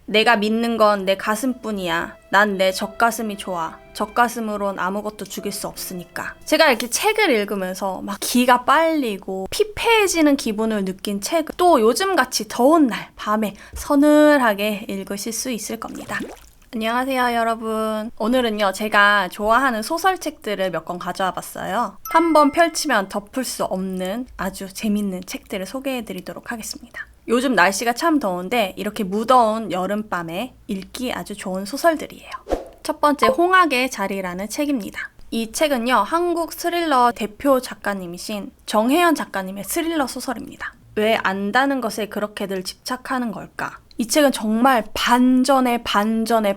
내가 믿는 건 내 가슴뿐이야. 난 내 젖가슴이 좋아. 젖가슴으론 아무것도 죽일 수 없으니까. 제가 이렇게 책을 읽으면서 막 기가 빨리고 피폐해지는 기분을 느낀 책을 또 요즘같이 더운 날 밤에 서늘하게 읽으실 수 있을 겁니다. 안녕하세요 여러분. 오늘은요 제가 좋아하는 소설책들을 몇 권 가져와 봤어요. 한번 펼치면 덮을 수 없는 아주 재밌는 책들을 소개해 드리도록 하겠습니다. 요즘 날씨가 참 더운데 이렇게 무더운 여름밤에 읽기 아주 좋은 소설들이에요. 첫 번째 홍학의 자리라는 책입니다. 이 책은요 한국 스릴러 대표 작가님이신 정혜연 작가님의 스릴러 소설입니다. 왜 안다는 것에 그렇게들 집착하는 걸까? 이 책은 정말 반전의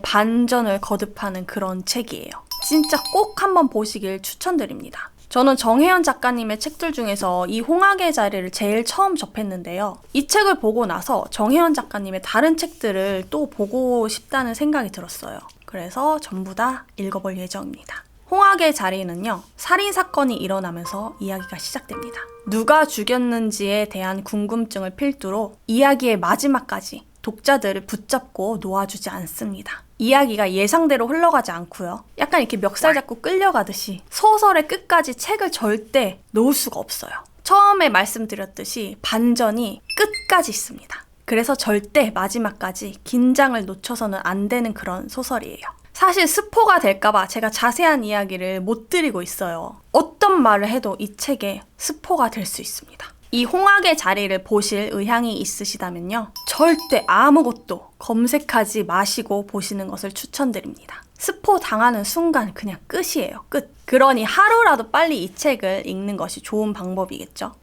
반전을 거듭하는 그런 책이에요. 진짜 꼭 한번 보시길 추천드립니다. 저는 정혜연 작가님의 책들 중에서 이 홍학의 자리를 제일 처음 접했는데요. 이 책을 보고 나서 정혜연 작가님의 다른 책들을 또 보고 싶다는 생각이 들었어요. 그래서 전부 다 읽어볼 예정입니다. 홍학의 자리는요, 살인사건이 일어나면서 이야기가 시작됩니다. 누가 죽였는지에 대한 궁금증을 필두로 이야기의 마지막까지 독자들을 붙잡고 놓아주지 않습니다. 이야기가 예상대로 흘러가지 않고요. 약간 이렇게 멱살 잡고 끌려가듯이 소설의 끝까지 책을 절대 놓을 수가 없어요. 처음에 말씀드렸듯이 반전이 끝까지 있습니다. 그래서 절대 마지막까지 긴장을 놓쳐서는 안 되는 그런 소설이에요. 사실 스포가 될까봐 제가 자세한 이야기를 못 드리고 있어요. 어떤 말을 해도 이 책에 스포가 될 수 있습니다. 이 홍학의 자리를 보실 의향이 있으시다면요. 절대 아무것도 검색하지 마시고 보시는 것을 추천드립니다. 스포 당하는 순간 그냥 끝이에요. 끝. 그러니 하루라도 빨리 이 책을 읽는 것이 좋은 방법이겠죠.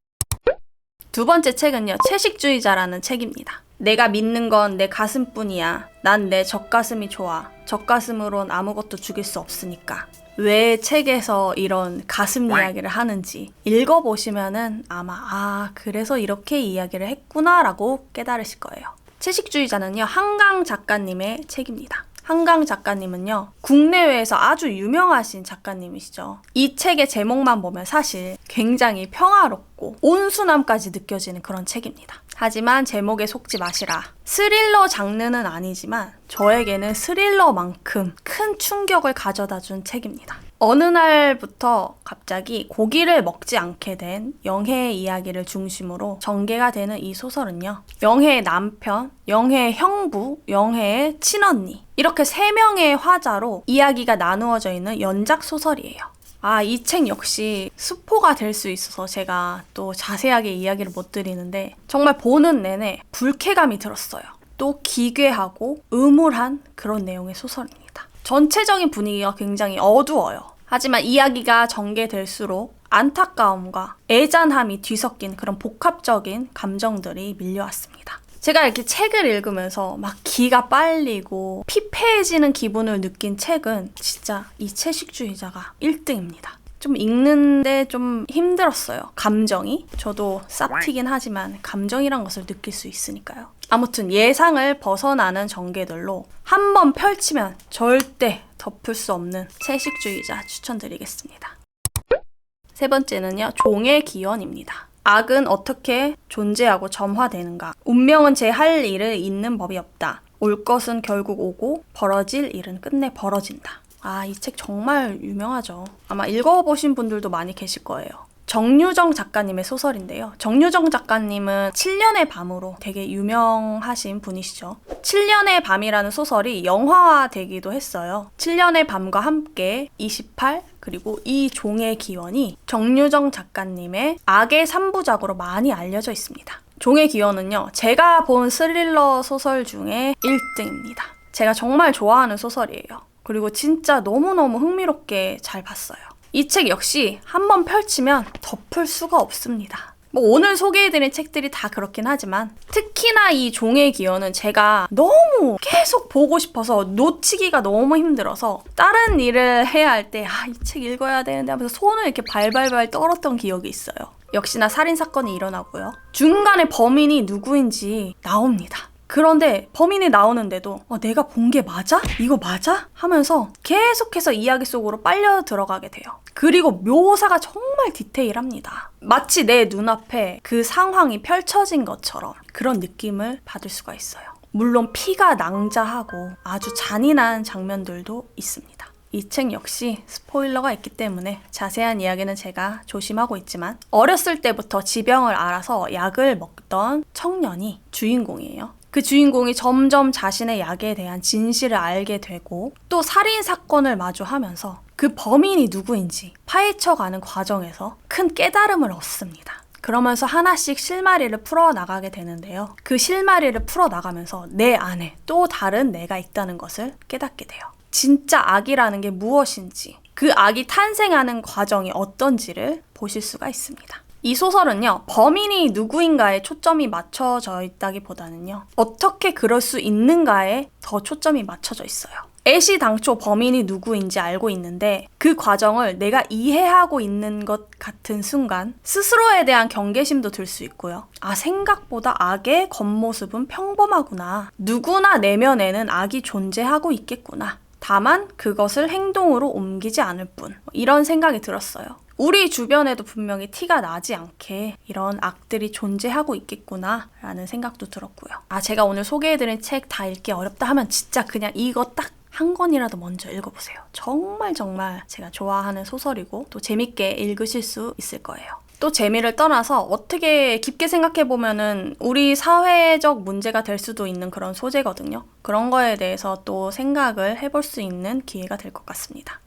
두 번째 책은요. 채식주의자라는 책입니다. 내가 믿는 건 내 가슴뿐이야. 난 내 젖가슴이 좋아. 젖가슴으론 아무것도 죽일 수 없으니까. 왜 책에서 이런 가슴 이야기를 하는지 읽어보시면은 아마 그래서 이렇게 이야기를 했구나 라고 깨달으실 거예요. 채식주의자는요 한강 작가님의 책입니다. 한강 작가님은요 국내외에서 아주 유명하신 작가님이시죠. 이 책의 제목만 보면 사실 굉장히 평화롭고 온순함까지 느껴지는 그런 책입니다. 하지만 제목에 속지 마시라. 스릴러 장르는 아니지만 저에게는 스릴러만큼 큰 충격을 가져다준 책입니다. 어느 날부터 갑자기 고기를 먹지 않게 된 영혜의 이야기를 중심으로 전개가 되는 이 소설은요. 영혜의 남편, 영혜의 형부, 영혜의 친언니 이렇게 3명의 화자로 이야기가 나누어져 있는 연작 소설이에요. 이 책 역시 스포가 될 수 있어서 제가 또 자세하게 이야기를 못 드리는데 정말 보는 내내 불쾌감이 들었어요. 또 기괴하고 음울한 그런 내용의 소설입니다. 전체적인 분위기가 굉장히 어두워요. 하지만 이야기가 전개될수록 안타까움과 애잔함이 뒤섞인 그런 복합적인 감정들이 밀려왔습니다. 제가 이렇게 책을 읽으면서 막 기가 빨리고 피폐해지는 기분을 느낀 책은 진짜 이 채식주의자가 1등입니다. 좀 읽는데 좀 힘들었어요. 감정이. 저도 쌉티긴 하지만 감정이란 것을 느낄 수 있으니까요. 아무튼 예상을 벗어나는 전개들로 한번 펼치면 절대 덮을 수 없는 채식주의자 추천드리겠습니다. 세 번째는요. 종의 기원입니다. 악은 어떻게 존재하고 점화되는가? 운명은 제 할 일을 잇는 법이 없다. 올 것은 결국 오고 벌어질 일은 끝내 벌어진다. 이 책 정말 유명하죠. 아마 읽어보신 분들도 많이 계실 거예요. 정유정 작가님의 소설인데요. 정유정 작가님은 7년의 밤으로 되게 유명하신 분이시죠. 7년의 밤이라는 소설이 영화화되기도 했어요. 7년의 밤과 함께 28 그리고 이 종의 기원이 정유정 작가님의 악의 3부작으로 많이 알려져 있습니다. 종의 기원은요. 제가 본 스릴러 소설 중에 1등입니다. 제가 정말 좋아하는 소설이에요. 그리고 진짜 너무너무 흥미롭게 잘 봤어요. 이 책 역시 한번 펼치면 덮을 수가 없습니다. 오늘 소개해드린 책들이 다 그렇긴 하지만 특히나 이 종의 기원은 제가 너무 계속 보고 싶어서 놓치기가 너무 힘들어서 다른 일을 해야 할 때 이 책 읽어야 되는데 하면서 손을 이렇게 발발발 떨었던 기억이 있어요. 역시나 살인사건이 일어나고요. 중간에 범인이 누구인지 나옵니다. 그런데 범인이 나오는데도 내가 본 게 맞아? 이거 맞아? 하면서 계속해서 이야기 속으로 빨려 들어가게 돼요. 그리고 묘사가 정말 디테일합니다. 마치 내 눈앞에 그 상황이 펼쳐진 것처럼 그런 느낌을 받을 수가 있어요. 물론 피가 낭자하고 아주 잔인한 장면들도 있습니다. 이 책 역시 스포일러가 있기 때문에 자세한 이야기는 제가 조심하고 있지만 어렸을 때부터 지병을 알아서 약을 먹던 청년이 주인공이에요. 그 주인공이 점점 자신의 약에 대한 진실을 알게 되고 또 살인 사건을 마주하면서 그 범인이 누구인지 파헤쳐가는 과정에서 큰 깨달음을 얻습니다. 그러면서 하나씩 실마리를 풀어나가게 되는데요. 그 실마리를 풀어나가면서 내 안에 또 다른 내가 있다는 것을 깨닫게 돼요. 진짜 악이라는 게 무엇인지, 그 악이 탄생하는 과정이 어떤지를 보실 수가 있습니다. 이 소설은요, 범인이 누구인가에 초점이 맞춰져 있다기보다는요, 어떻게 그럴 수 있는가에 더 초점이 맞춰져 있어요. 애시 당초 범인이 누구인지 알고 있는데 그 과정을 내가 이해하고 있는 것 같은 순간 스스로에 대한 경계심도 들 수 있고요. 아, 생각보다 악의 겉모습은 평범하구나. 누구나 내면에는 악이 존재하고 있겠구나. 다만 그것을 행동으로 옮기지 않을 뿐. 이런 생각이 들었어요. 우리 주변에도 분명히 티가 나지 않게 이런 악들이 존재하고 있겠구나 라는 생각도 들었고요. 아, 제가 오늘 소개해드린 책 다 읽기 어렵다 하면 진짜 그냥 이거 딱 한 권이라도 먼저 읽어보세요. 정말 제가 좋아하는 소설이고 또 재밌게 읽으실 수 있을 거예요. 또 재미를 떠나서 어떻게 깊게 생각해보면은 우리 사회적 문제가 될 수도 있는 그런 소재거든요. 그런 거에 대해서 또 생각을 해볼 수 있는 기회가 될 것 같습니다.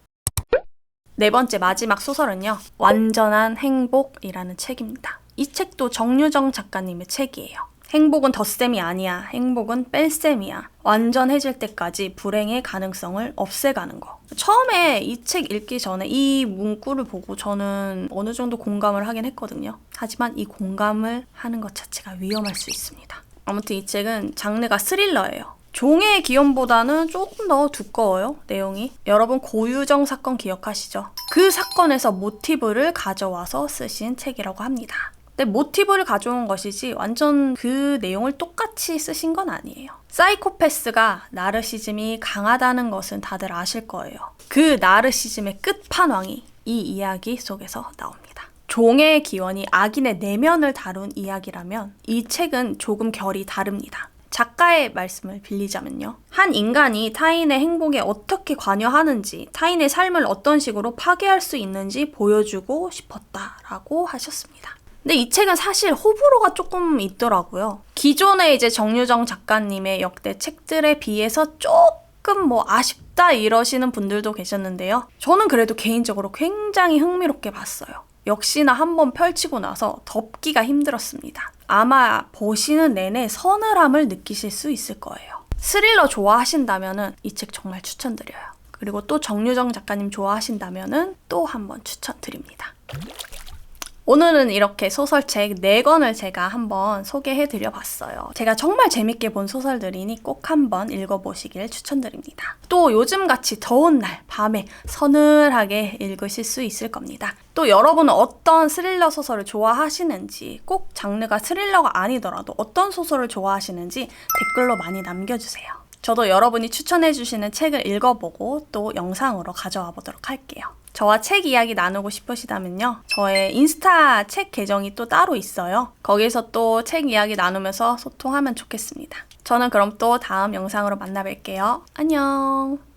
네 번째 마지막 소설은요. 완전한 행복이라는 책입니다. 이 책도 정유정 작가님의 책이에요. 행복은 덧셈이 아니야. 행복은 뺄셈이야. 완전해질 때까지 불행의 가능성을 없애가는 거. 처음에 이 책 읽기 전에 이 문구를 보고 저는 어느 정도 공감을 하긴 했거든요. 하지만 이 공감을 하는 것 자체가 위험할 수 있습니다. 아무튼 이 책은 장르가 스릴러예요. 종의 기원보다는 조금 더 두꺼워요, 내용이. 여러분 고유정 사건 기억하시죠? 그 사건에서 모티브를 가져와서 쓰신 책이라고 합니다. 근데 모티브를 가져온 것이지 완전 그 내용을 똑같이 쓰신 건 아니에요. 사이코패스가 나르시즘이 강하다는 것은 다들 아실 거예요. 그 나르시즘의 끝판왕이 이 이야기 속에서 나옵니다. 종의 기원이 악인의 내면을 다룬 이야기라면 이 책은 조금 결이 다릅니다. 작가의 말씀을 빌리자면요. 한 인간이 타인의 행복에 어떻게 관여하는지, 타인의 삶을 어떤 식으로 파괴할 수 있는지 보여주고 싶었다라고 하셨습니다. 근데 이 책은 사실 호불호가 조금 있더라고요. 기존의 이제 정유정 작가님의 역대 책들에 비해서 조금 아쉽다 이러시는 분들도 계셨는데요. 저는 그래도 개인적으로 굉장히 흥미롭게 봤어요. 역시나 한번 펼치고 나서 덮기가 힘들었습니다. 아마 보시는 내내 서늘함을 느끼실 수 있을 거예요. 스릴러 좋아하신다면은 이 책 정말 추천드려요. 그리고 또 정유정 작가님 좋아하신다면은 또 한번 추천드립니다. 오늘은 이렇게 소설책 4권을 제가 한번 소개해드려 봤어요. 제가 정말 재밌게 본 소설들이니 꼭 한번 읽어보시길 추천드립니다. 또 요즘같이 더운 날 밤에 서늘하게 읽으실 수 있을 겁니다. 또 여러분은 어떤 스릴러 소설을 좋아하시는지, 꼭 장르가 스릴러가 아니더라도 어떤 소설을 좋아하시는지 댓글로 많이 남겨주세요. 저도 여러분이 추천해주시는 책을 읽어보고 또 영상으로 가져와 보도록 할게요. 저와 책 이야기 나누고 싶으시다면요. 저의 인스타 책 계정이 또 따로 있어요. 거기서 또 책 이야기 나누면서 소통하면 좋겠습니다. 저는 그럼 또 다음 영상으로 만나 뵐게요. 안녕.